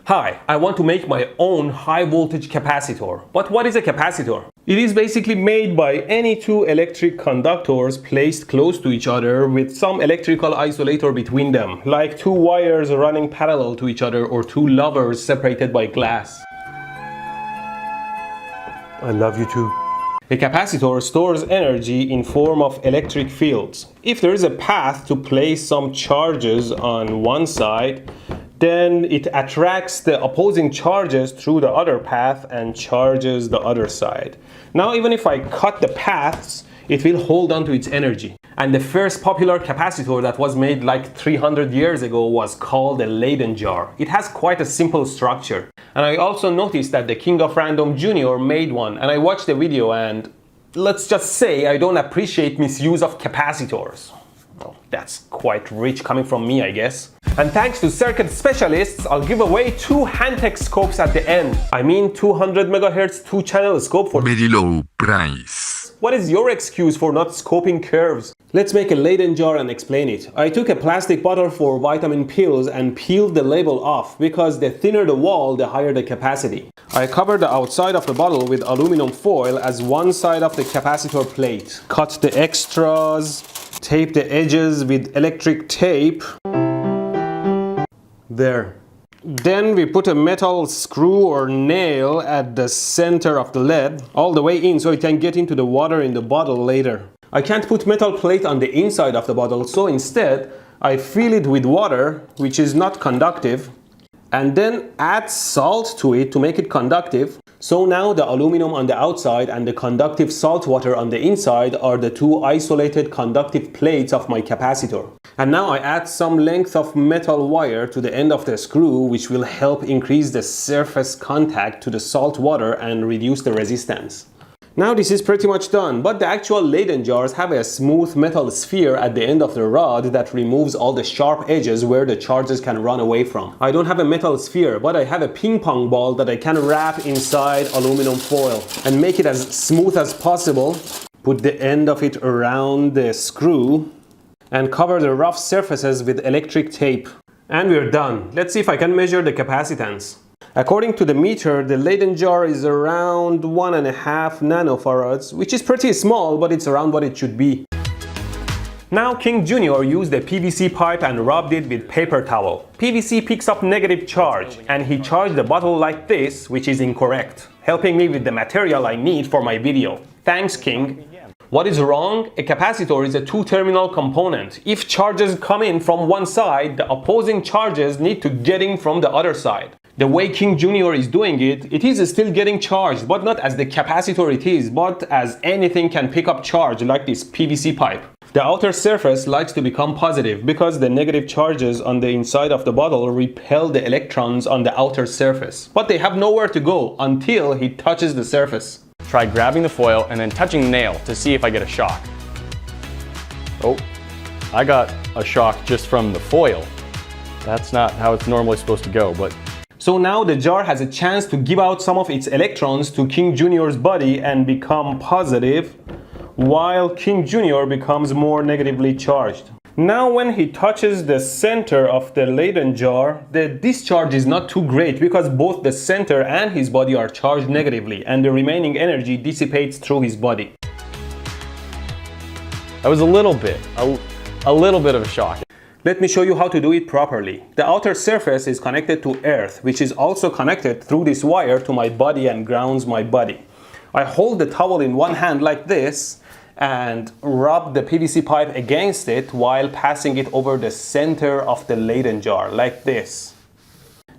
Hi, I want to make my own high voltage capacitor. But what is a capacitor? It is basically made by any two electric conductors placed close to each other with some electrical isolator between them, like two wires running parallel to each other or two lovers separated by glass. I love you too. A capacitor stores energy in form of electric fields. If there is a path to place some charges on one side, then it attracts the opposing charges through the other path and charges the other side. Now, even if I cut the paths, it will hold on to its energy. And the first popular capacitor that was made like 300 years ago was called a Leyden jar. It has quite a simple structure. And I also noticed that the King of Random Jr. made one, and I watched the video, and let's just say I don't appreciate misuse of capacitors. Well, that's quite rich coming from me, I guess. And thanks to circuit specialists, I'll give away two Handtech scopes at the end. I mean 200 MHz 2-channel scope for very low price. What is your excuse for not scoping curves? Let's make a Leyden jar and explain it. I took a plastic bottle for vitamin pills and peeled the label off because the thinner the wall, the higher the capacity. I covered the outside of the bottle with aluminum foil as one side of the capacitor plate. Cut the extras, tape the edges with electric tape. There. Then we put a metal screw or nail at the center of the lead, all the way in so it can get into the water in the bottle later. I can't put metal plate on the inside of the bottle, so instead I fill it with water, which is not conductive, and then add salt to it to make it conductive. So now the aluminum on the outside and the conductive salt water on the inside are the two isolated conductive plates of my capacitor. And now I add some length of metal wire to the end of the screw, which will help increase the surface contact to the salt water and reduce the resistance. Now this is pretty much done, but the actual Leyden jars have a smooth metal sphere at the end of the rod that removes all the sharp edges where the charges can run away from. I don't have a metal sphere, but I have a ping pong ball that I can wrap inside aluminum foil and make it as smooth as possible. Put the end of it around the screw and cover the rough surfaces with electric tape. And we're done. Let's see if I can measure the capacitance. According to the meter, the Leyden jar is around 1.5 nanofarads, which is pretty small, but it's around what it should be. Now King Jr. used a PVC pipe and rubbed it with paper towel. PVC picks up negative charge, and he charged the bottle like this, which is incorrect, helping me with the material I need for my video. Thanks, King. What is wrong? A capacitor is a two-terminal component. If charges come in from one side, the opposing charges need to get in from the other side. The way King Jr. is doing it, it is still getting charged, but not as the capacitor it is, but as anything can pick up charge like this PVC pipe. The outer surface likes to become positive because the negative charges on the inside of the bottle repel the electrons on the outer surface. But they have nowhere to go until he touches the surface. Try grabbing the foil and then touching the nail to see if I get a shock. Oh, I got a shock just from the foil. That's not how it's normally supposed to go, but... So now the jar has a chance to give out some of its electrons to King Jr.'s body and become positive, while King Jr. becomes more negatively charged. Now when he touches the center of the Leyden jar, the discharge is not too great because both the center and his body are charged negatively, and the remaining energy dissipates through his body. That was a little bit of a shock. Let me show you how to do it properly. The outer surface is connected to earth, which is also connected through this wire to my body and grounds my body. I hold the towel in one hand like this and rub the PVC pipe against it while passing it over the center of the Leyden jar, like this.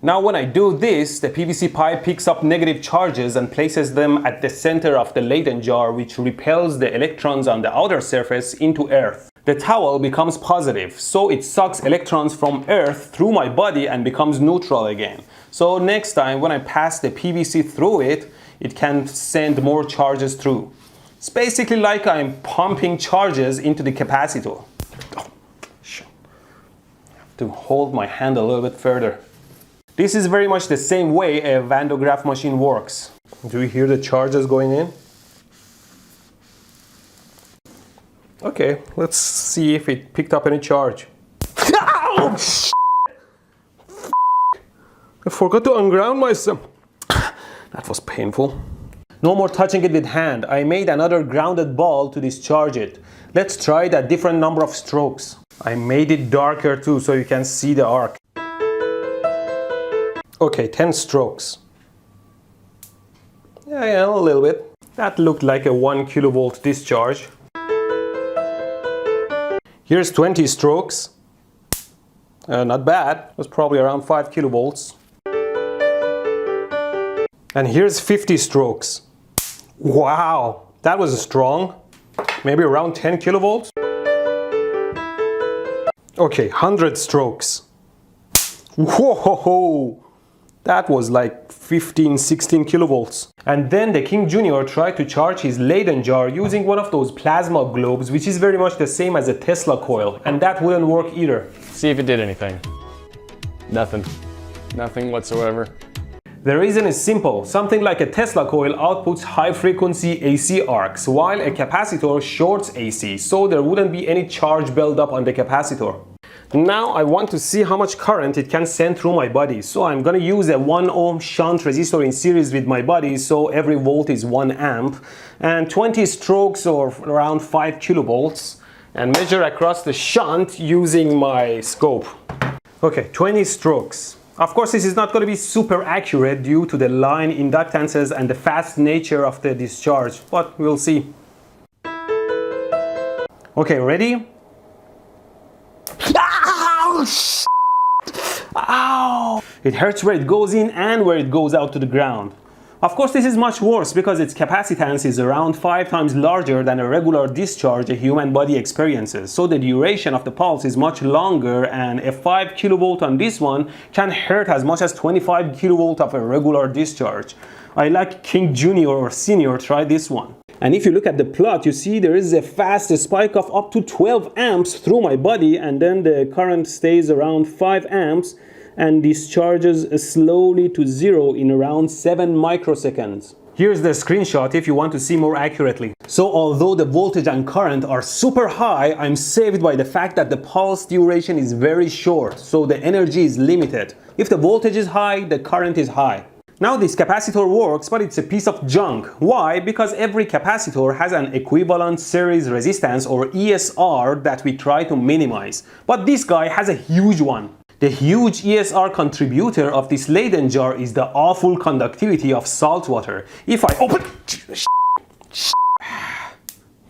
Now when I do this, the PVC pipe picks up negative charges and places them at the center of the Leyden jar, which repels the electrons on the outer surface into earth. The towel becomes positive, so it sucks electrons from earth through my body and becomes neutral again. So next time when I pass the PVC through it, it can send more charges through. It's basically like I'm pumping charges into the capacitor. Oh, I have to hold my hand a little bit further. This is very much the same way a Van de Graaff machine works. Do you hear the charges going in? Okay, let's see if it picked up any charge. Oh, I forgot to unground myself. That was painful. No more touching it with hand. I made another grounded ball to discharge it. Let's try it at different number of strokes. I made it darker too so you can see the arc. Okay, 10 strokes. Yeah, a little bit. That looked like a 1 kilovolt discharge. Here's 20 strokes. Not bad. It was probably around 5 kilovolts. And here's 50 strokes. Wow, that was strong. Maybe around 10 kilovolts. Okay, 100 strokes. Whoa, that was like 15, 16 kilovolts. And then the King Jr. tried to charge his Leyden jar using one of those plasma globes, which is very much the same as a Tesla coil, and that wouldn't work either. See if it did anything. Nothing. Nothing whatsoever. The reason is simple. Something like a Tesla coil outputs high frequency AC arcs, while a capacitor shorts AC, so there wouldn't be any charge buildup on the capacitor. Now I want to see how much current it can send through my body, so I'm gonna use a 1 ohm shunt resistor in series with my body, so every volt is 1 amp, and 20 strokes or around 5 kilovolts, and measure across the shunt using my scope. Okay, 20 strokes. Of course, this is not going to be super accurate due to the line inductances and the fast nature of the discharge, but we'll see. Okay, ready? Ow! Ow! It hurts where it goes in and where it goes out to the ground. Of course, this is much worse because its capacitance is around 5 times larger than a regular discharge a human body experiences. So the duration of the pulse is much longer, and a 5 kilovolt on this one can hurt as much as 25 kilovolt of a regular discharge. I like King Jr. or Senior try this one. And if you look at the plot, you see there is a fast spike of up to 12 amps through my body, and then the current stays around 5 amps and discharges slowly to 0 in around 7 microseconds. Here's the screenshot if you want to see more accurately. So although the voltage and current are super high, I'm saved by the fact that the pulse duration is very short, so the energy is limited. If the voltage is high, the current is high. Now this capacitor works, but it's a piece of junk. Why? Because every capacitor has an equivalent series resistance, or ESR, that we try to minimize. But this guy has a huge one. The huge ESR contributor of this Leyden jar is the awful conductivity of salt water. If I open...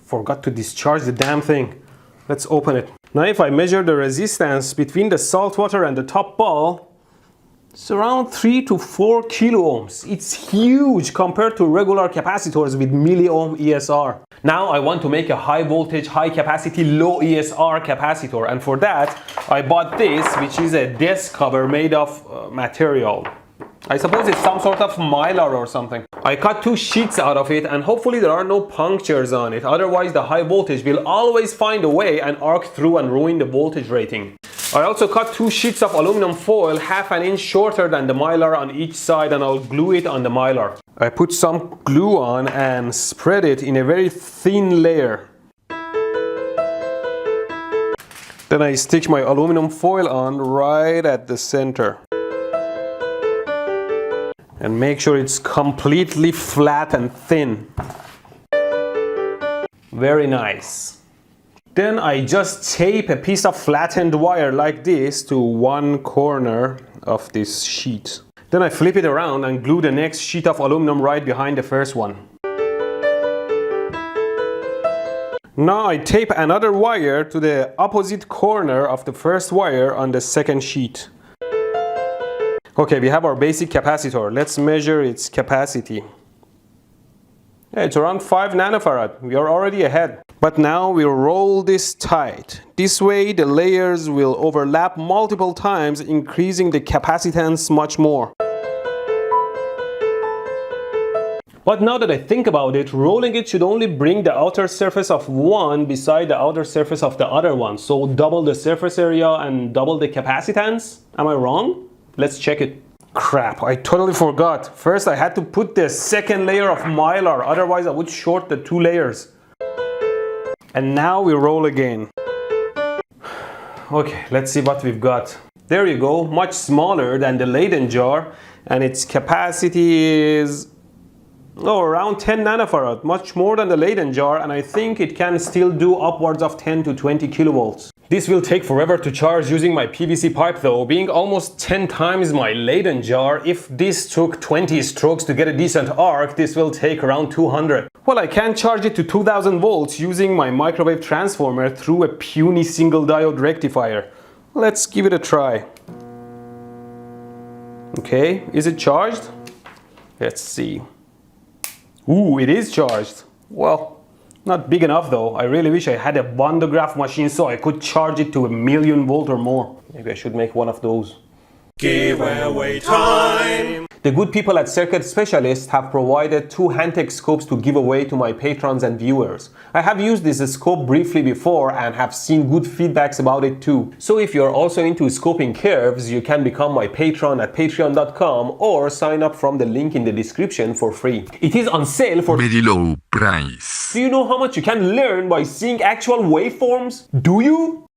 Forgot to discharge the damn thing. Let's open it. Now if I measure the resistance between the salt water and the top ball, it's around 3 to 4 kilo ohms. It's huge compared to regular capacitors with milliohm ESR. Now I want to make a high voltage, high capacity, low ESR capacitor, and for that I bought this, which is a desk cover made of material. I suppose it's some sort of mylar or something. I cut 2 sheets out of it, and hopefully there are no punctures on it, otherwise the high voltage will always find a way and arc through and ruin the voltage rating. I also cut 2 sheets of aluminum foil half an inch shorter than the mylar on each side, and I'll glue it on the mylar. I put some glue on and spread it in a very thin layer. Then I stick my aluminum foil on right at the center. And make sure it's completely flat and thin. Very nice. Then I just tape a piece of flattened wire like this to one corner of this sheet. Then I flip it around and glue the next sheet of aluminum right behind the first one. Now I tape another wire to the opposite corner of the first wire on the second sheet. Okay, we have our basic capacitor. Let's measure its capacity. Yeah, it's around 5 nanofarad. We are already ahead. But now we'll roll this tight. This way the layers will overlap multiple times, increasing the capacitance much more. But now that I think about it, rolling it should only bring the outer surface of one beside the outer surface of the other one. So double the surface area and double the capacitance? Am I wrong? Let's check it. Crap, I totally forgot. First I had to put the second layer of mylar, otherwise I would short the 2 layers. And now we roll again. Okay, let's see what we've got. There you go, much smaller than the Leyden jar, and its capacity is around 10 nanofarad, much more than the Leyden jar, and I think it can still do upwards of 10 to 20 kilovolts. This will take forever to charge using my PVC pipe though, being almost 10 times my Leyden jar. If this took 20 strokes to get a decent arc, this will take around 200. Well, I can charge it to 2000 volts using my microwave transformer through a puny single diode rectifier. Let's give it a try. Okay, is it charged? Let's see. Ooh, it is charged. Well, not big enough though. I really wish I had a Van de Graaff machine so I could charge it to 1,000,000 volt or more. Maybe I should make one of those. Giveaway time! The good people at Circuit Specialists have provided 2 Handtech scopes to give away to my patrons and viewers. I have used this scope briefly before and have seen good feedbacks about it too. So if you're also into scoping curves, you can become my patron at patreon.com or sign up from the link in the description for free. It is on sale for very low price. Do you know how much you can learn by seeing actual waveforms? Do you?